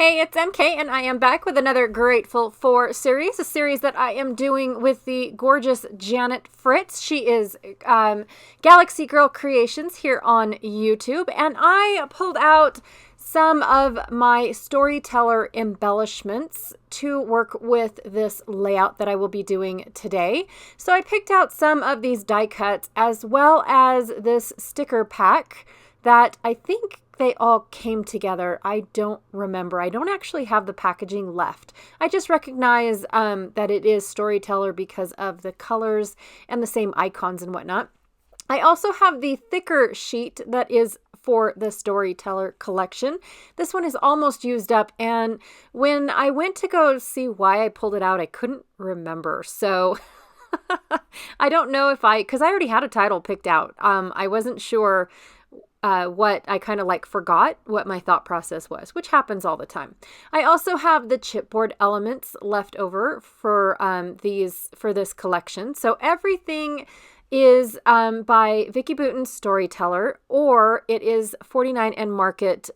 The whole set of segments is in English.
Hey, it's MK, and I am back with another Grateful For series, a series that I am doing with the gorgeous Janet Fritz. She is Galaxy Girl Creations here on YouTube, and I pulled out some of my storyteller embellishments to work with this layout that I will be doing today. So I picked out some of these die cuts as well as this sticker pack that I think they all came together. I don't remember. I don't actually have the packaging left. I just recognize that it is Storyteller because of the colors and the same icons and whatnot. I also have the thicker sheet that is for the Storyteller collection. This one is almost used up, and when I went to go see why I pulled it out, I couldn't remember. So I don't know because I already had a title picked out. I wasn't sure what I kind of forgot what my thought process was, which happens all the time. I also have the chipboard elements left over for this collection. So everything is by Vicki Boutin's Storyteller, or it is 49 and Market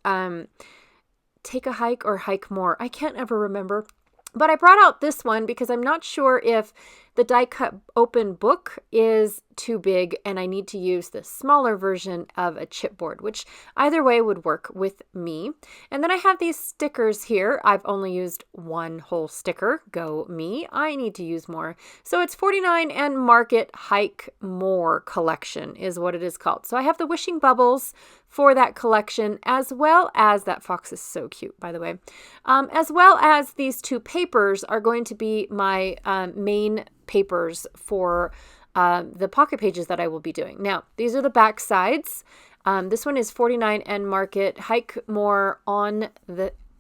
Take a Hike or Hike More. I can't ever remember. But I brought out this one because I'm not sure if the die cut open book is too big and I need to use the smaller version of a chipboard, which either way would work with me. And then I have these stickers here. I've only used one whole sticker. Go me. I need to use more. So it's 49 and Market Hike More collection is what it is called. So I have the wishing bubbles for that collection, as well as that fox is so cute, by the way, as well as these two papers are going to be my main papers for the pocket pages that I will be doing. Now, these are the back sides. This one is 49 and Market Hike More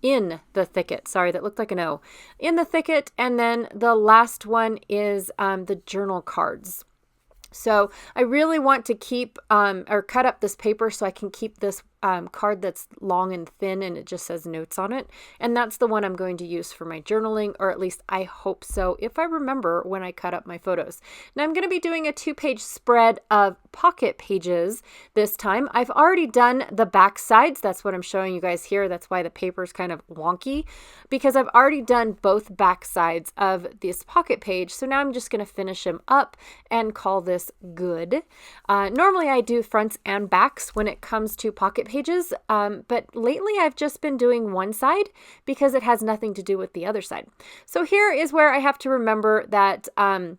in the thicket. Sorry, that looked like an O. In the thicket. And then the last one is the journal cards. So I really want to keep or cut up this paper so I can keep this card that's long and thin and it just says notes on it. And that's the one I'm going to use for my journaling, or at least I hope so, if I remember when I cut up my photos. Now I'm going to be doing a 2-page spread of pocket pages this time. I've already done the back sides. That's what I'm showing you guys here. That's why the paper is kind of wonky, because I've already done both back sides of this pocket page. So now I'm just going to finish them up and call this good. Normally I do fronts and backs when it comes to pocket pages, but lately I've just been doing one side because it has nothing to do with the other side. So here is where I have to remember that I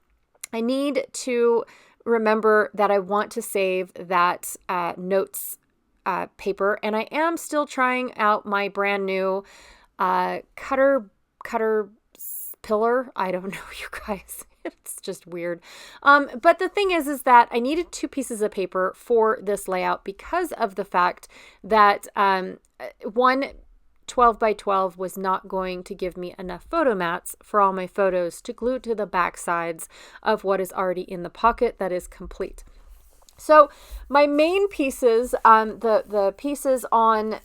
need to remember that I want to save that notes paper, and I am still trying out my brand new cutter pillar. I don't know, you guys. It's just weird. But the thing is that I needed 2 pieces of paper for this layout because of the fact that one 12 by 12 was not going to give me enough photo mats for all my photos to glue to the back sides of what is already in the pocket that is complete. So my main pieces, the pieces on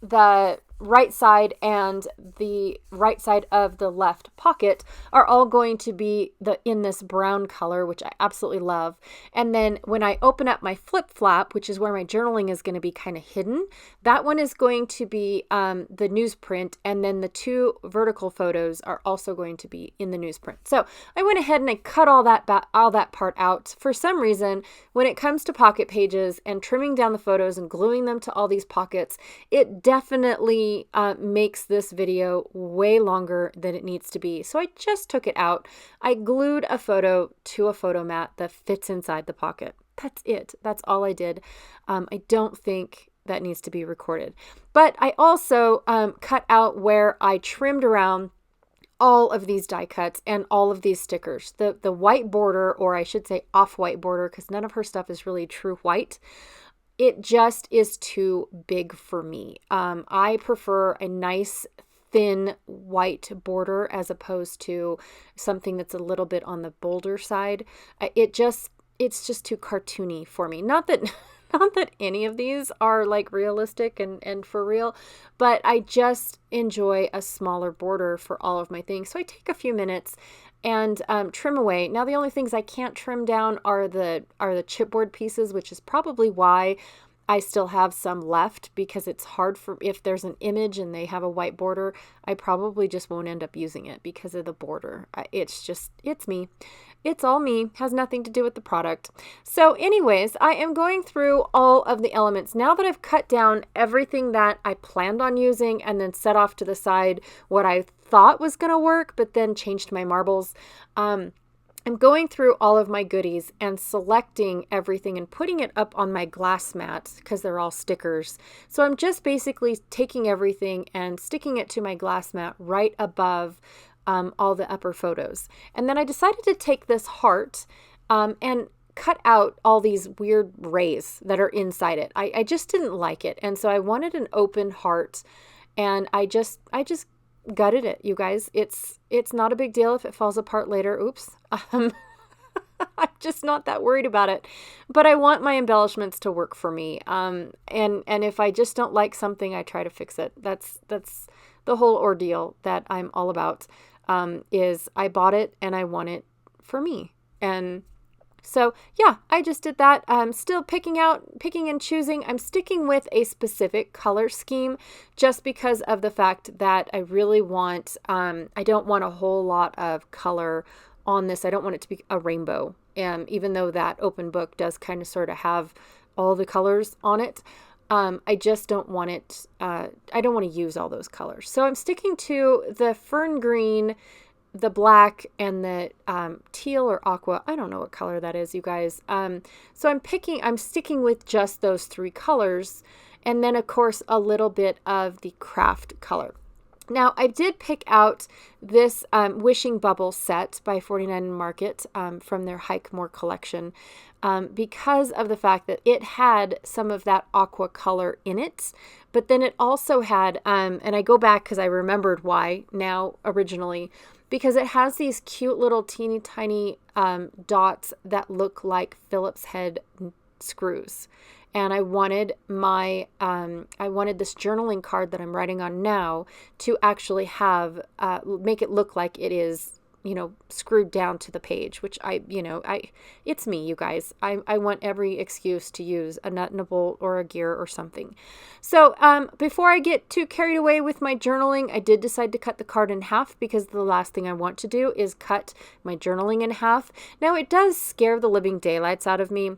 the right side and the right side of the left pocket are all going to be in this brown color, which I absolutely love. And then when I open up my flip flap, which is where my journaling is going to be kind of hidden, that one is going to be the newsprint, and then the 2 vertical photos are also going to be in the newsprint. So I went ahead and I cut all that part out. For some reason, when it comes to pocket pages and trimming down the photos and gluing them to all these pockets, it definitely makes this video way longer than it needs to be. So I just took it out. I glued a photo to a photo mat that fits inside the pocket. That's it. That's all I did. I don't think that needs to be recorded. But I also cut out where I trimmed around all of these die cuts and all of these stickers. The white border, or I should say off-white border, because none of her stuff is really true white. It just is too big for me. I prefer a nice thin white border as opposed to something that's a little bit on the bolder side. It's just too cartoony for me. Not that any of these are realistic and for real, but I just enjoy a smaller border for all of my things. So I take a few minutes and trim away. Now the only things I can't trim down are the chipboard pieces, which is probably why I still have some left because it's hard for, if there's an image and they have a white border, I probably just won't end up using it because of the border. It's me. It's all me. Has nothing to do with the product. So anyways, I am going through all of the elements. Now that I've cut down everything that I planned on using and then set off to the side what I thought was going to work, but then changed my marbles, I'm going through all of my goodies and selecting everything and putting it up on my glass mat because they're all stickers. So I'm just basically taking everything and sticking it to my glass mat right above all the upper photos. And then I decided to take this heart and cut out all these weird rays that are inside it. I just didn't like it. And so I wanted an open heart, and I just gutted it, you guys. It's not a big deal if it falls apart later. Oops. I'm just not that worried about it. But I want my embellishments to work for me. And if I just don't like something, I try to fix it. That's the whole ordeal that I'm all about. Is I bought it and I want it for me. And so, yeah, I just did that. I'm still picking and choosing. I'm sticking with a specific color scheme just because of the fact that I really want, I don't want a whole lot of color on this. I don't want it to be a rainbow. Even though that open book does kind of sort of have all the colors on it. I just don't want it, I don't want to use all those colors. So I'm sticking to the fern green, the black, and the teal or aqua. I don't know what color that is, you guys. So I'm sticking with just those three colors. And then, of course, a little bit of the craft color. Now, I did pick out this Wishing Bubble set by 49 Market from their Hike More collection because of the fact that it had some of that aqua color in it. But then it also had, and I go back because I remembered why now originally, because it has these cute little teeny tiny dots that look like Phillips head screws. And I wanted this journaling card that I'm writing on now to actually have, make it look like it is, screwed down to the page, which it's me, you guys. I want every excuse to use a nut and a bolt or a gear or something. So before I get too carried away with my journaling, I did decide to cut the card in half because the last thing I want to do is cut my journaling in half. Now, it does scare the living daylights out of me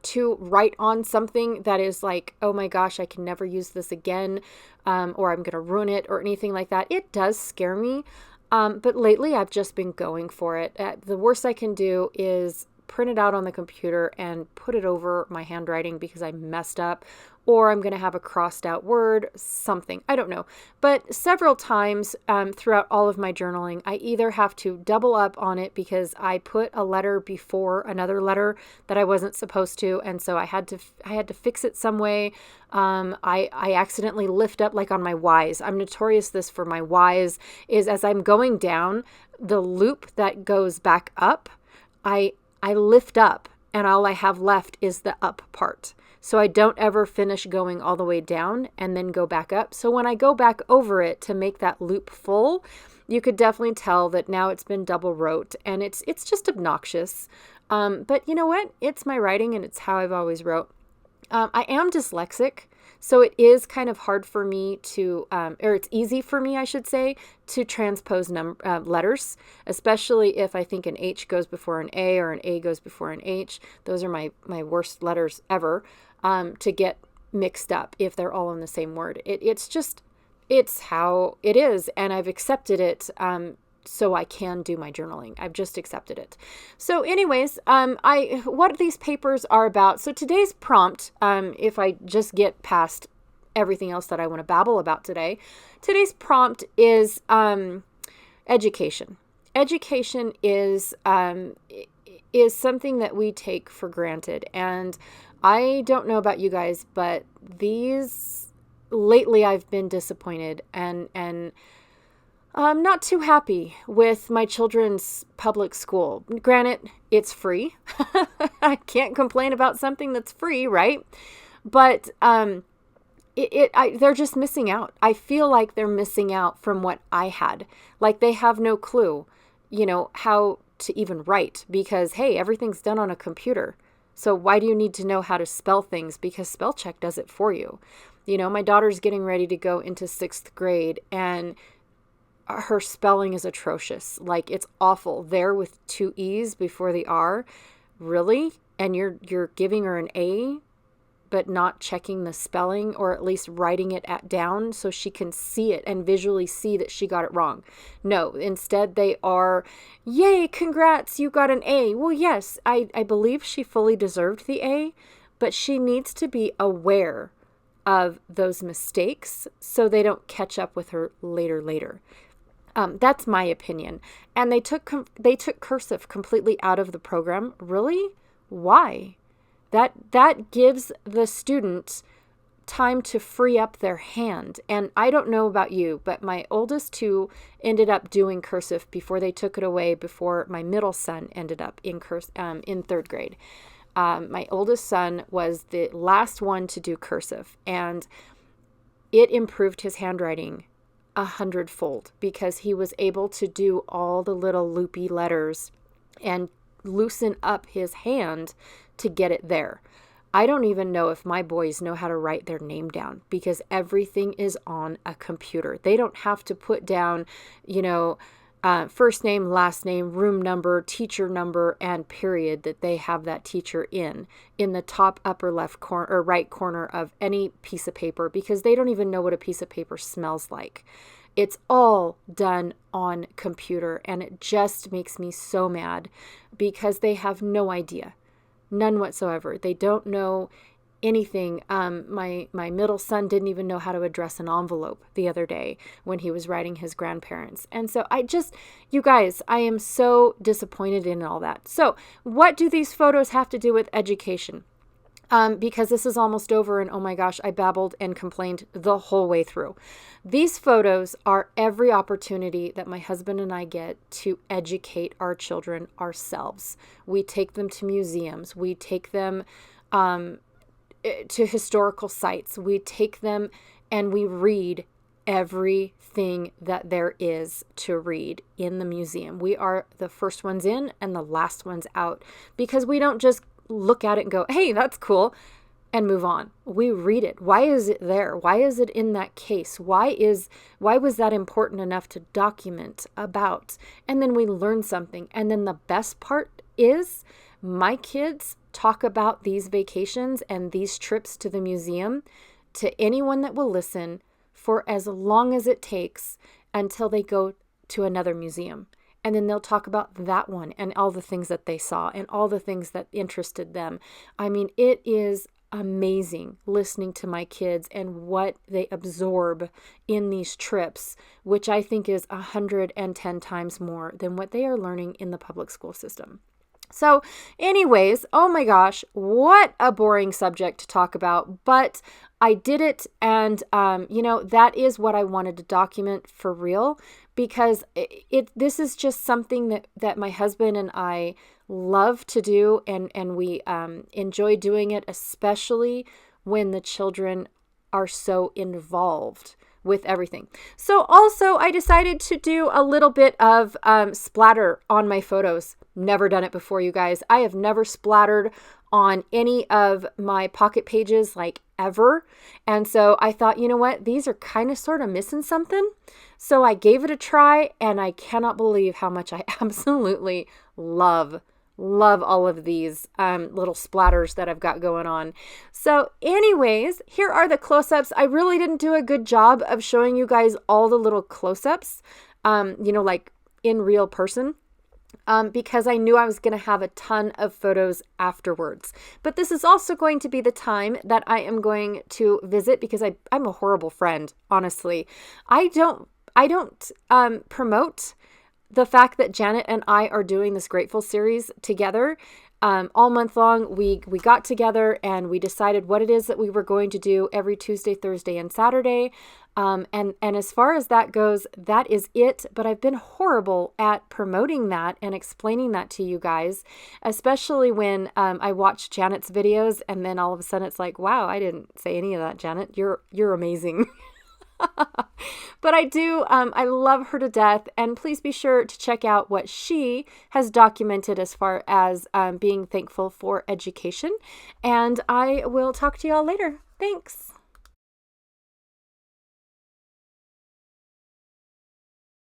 to write on something that is like, oh my gosh, I can never use this again, or I'm going to ruin it or anything like that. It does scare me. But lately I've just been going for it. The worst I can do is print it out on the computer and put it over my handwriting because I messed up, or I'm going to have a crossed out word, something. I don't know. But several times throughout all of my journaling, I either have to double up on it because I put a letter before another letter that I wasn't supposed to, and so I had to fix it some way. I accidentally lift up, like on my Y's. I'm notorious for my Y's, is as I'm going down, the loop that goes back up, I lift up, and all I have left is the up part. So I don't ever finish going all the way down and then go back up. So when I go back over it to make that loop full, you could definitely tell that now it's been double wrote, and it's just obnoxious. But you know what? It's my writing, and it's how I've always wrote. I am dyslexic, so it is kind of hard for me to, or it's easy for me, I should say, to transpose letters, especially if I think an H goes before an A or an A goes before an H. Those are my worst letters ever to get mixed up if they're all in the same word. It's how it is, and I've accepted it. So I can do my journaling. I've just accepted it. So anyways, what these papers are about. So today's prompt, if I just get past everything else that I want to babble about today, today's prompt is education. Education is something that we take for granted. And I don't know about you guys, but lately I've been disappointed and I'm not too happy with my children's public school. Granted, it's free. I can't complain about something that's free, right? But they're just missing out. I feel like they're missing out from what I had. Like they have no clue, how to even write because, hey, everything's done on a computer. So why do you need to know how to spell things? Because spell check does it for you. You know, my daughter's getting ready to go into 6th grade, and her spelling is atrocious. Like, it's awful. There with 2 E's before the R. Really? And you're giving her an A, but not checking the spelling, or at least writing it down so she can see it and visually see that she got it wrong. No, instead they are, yay, congrats, you got an A. Well, yes, I believe she fully deserved the A, but she needs to be aware of those mistakes so they don't catch up with her later. That's my opinion. And they took cursive completely out of the program. Really? Why? That gives the student time to free up their hand. And I don't know about you, but my oldest 2 ended up doing cursive before they took it away, before my middle son ended up in 3rd grade. My oldest son was the last one to do cursive, and it improved his handwriting 100-fold because he was able to do all the little loopy letters and loosen up his hand to get it there. I don't even know if my boys know how to write their name down because everything is on a computer. They don't have to put down, first name, last name, room number, teacher number, and period that they have that teacher in the top upper left corner or right corner of any piece of paper, because they don't even know what a piece of paper smells like. It's all done on computer, and it just makes me so mad because they have no idea. None whatsoever. They don't know anything. My middle son didn't even know how to address an envelope the other day when he was writing his grandparents. And so you guys, I am so disappointed in all that. So what do these photos have to do with education? Because this is almost over, and oh my gosh, I babbled and complained the whole way through. These photos are every opportunity that my husband and I get to educate our children ourselves. We take them to museums. We take them to historical sites. We take them and we read everything that there is to read in the museum. We are the first ones in and the last ones out, because we don't just look at it and go, hey, that's cool, and move on. We read it. Why is it there? Why is it in that case? Why was that important enough to document about? And then we learn something. And then the best part is my kids talk about these vacations and these trips to the museum to anyone that will listen for as long as it takes until they go to another museum. And then they'll talk about that one and all the things that they saw and all the things that interested them. I mean, it is amazing listening to my kids and what they absorb in these trips, which I think is 110 times more than what they are learning in the public school system. So anyways, oh my gosh, what a boring subject to talk about, but I did it. And, that is what I wanted to document for real, because this is just something that my husband and I love to do. And we enjoy doing it, especially when the children are so involved with everything. So also I decided to do a little bit of splatter on my photos. Never done it before, you guys. I have never splattered on any of my pocket pages, like, ever. And so I thought, you know what? These are kind of sort of missing something. So I gave it a try, and I cannot believe how much I absolutely love all of these little splatters that I've got going on. So anyways, here are the close-ups. I really didn't do a good job of showing you guys all the little close-ups, like in real person. Because I knew I was going to have a ton of photos afterwards. But this is also going to be the time that I am going to visit, because I'm a horrible friend, honestly. I don't promote the fact that Janet and I are doing this Grateful series together. All month long, we got together and we decided what it is that we were going to do every Tuesday, Thursday, and Saturday. And as far as that goes, that is it. But I've been horrible at promoting that and explaining that to you guys, especially when I watch Janet's videos and then all of a sudden it's like, wow, I didn't say any of that, Janet. You're amazing. But I love her to death, and please be sure to check out what she has documented as far as being thankful for education. And I will talk to y'all later. Thanks.